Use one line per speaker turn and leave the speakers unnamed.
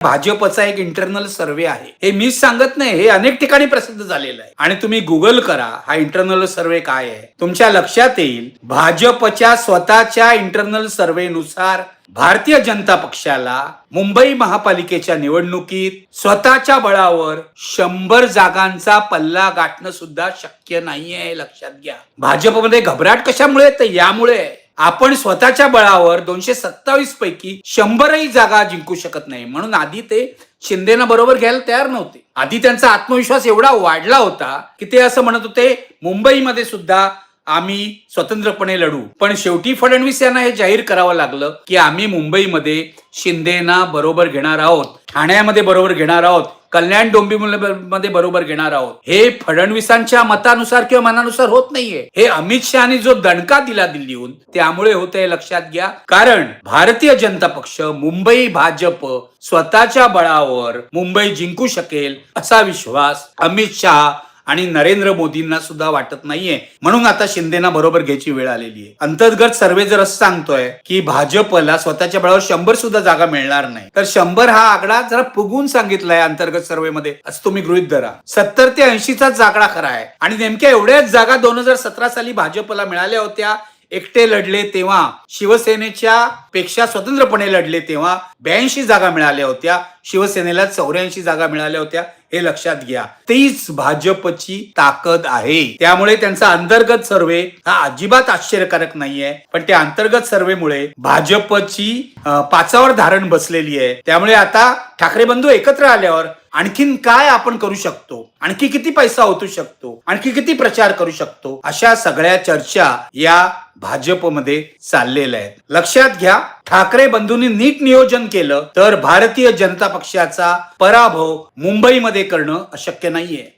भाजपचा एक internal survey आहे. हे मीच सांगत नाही, हे अनेक ठिकाणी प्रसिद्ध झालेलं आहे आणि तुम्ही गुगल करा हा इंटरनल सर्व्हे काय आहे, तुमच्या लक्षात येईल. भाजपच्या स्वतःच्या इंटरनल सर्व्हेनुसार भारतीय जनता पक्षाला मुंबई महापालिकेच्या निवडणुकीत स्वतःच्या बळावर 100 जागांचा पल्ला गाठणं सुद्धा शक्य नाहीये, हे लक्षात घ्या. भाजपमध्ये घबराट कशामुळे? तर यामुळे आपण स्वतःच्या बळावर 227 पैकी 100ही जागा जिंकू शकत नाही. म्हणून आधी ते शिंदेना बरोबर घ्यायला तयार नव्हते. आधी त्यांचा आत्मविश्वास एवढा वाढला होता की ते असं म्हणत होते मुंबईमध्ये सुद्धा आम्ही स्वतंत्रपणे लढू. पण शेवटी फडणवीस यांना हे जाहीर करावं लागलं की आम्ही मुंबईमध्ये शिंदेना बरोबर घेणार आहोत, ठाण्यामध्ये बरोबर घेणार आहोत, कल्याण डोंबिवलीमध्ये बरोबर घेणार आहोत. हे फडणवीसांच्या मतानुसार किंवा मनानुसार होत नाहीये. हे अमित शहानी जो दणका दिला दिल्लीहून त्यामुळे होतंय, लक्षात घ्या. कारण भारतीय जनता पक्ष मुंबई भाजप स्वतःच्या बळावर मुंबई जिंकू शकेल असा विश्वास अमित शहा आणि नरेंद्र मोदींना सुद्धा वाटत नाहीये. म्हणून आता शिंदेना बरोबर घ्यायची वेळ आलेली आहे. अंतर्गत सर्व्हे जर असं सांगतोय की भाजपला स्वतःच्या बळावर 100 सुद्धा जागा मिळणार नाही, तर 100 हा आकडा जरा फुगून सांगितलाय अंतर्गत सर्व्हे मध्ये, असं तुम्ही गृहीत धरा. 70 ते 80चाच आकडा खरा आहे. आणि नेमक्या एवढ्याच जागा 2017 साली भाजपला मिळाल्या होत्या. एकटे लढले तेव्हा, शिवसेनेच्या पेक्षा स्वतंत्रपणे लढले तेव्हा 82 जागा मिळाल्या होत्या, शिवसेनेला 84 जागा मिळाल्या होत्या. हे लक्षात घ्या. तीच भाजपची ताकद आहे. त्यामुळे त्यांचा अंतर्गत सर्व्हे हा अजिबात आश्चर्यकारक नाहीये. पण त्या अंतर्गत सर्व्हेमुळे भाजपची पाचावर धारण बसलेली आहे. त्यामुळे आता ठाकरे बंधू एकत्र आल्यावर आणखीन काय आपण करू शकतो, आणखी किती पैसा ओतू शकतो, आणखी किती प्रचार करू शकतो, अशा सगळ्या चर्चा या भाजपमध्ये चाललेल्या आहेत. लक्षात घ्या, ठाकरे बंधूंनी नीट नियोजन केलं तर भारतीय जनता पक्षाचा पराभव मुंबईमध्ये करणं अशक्य नाहीये.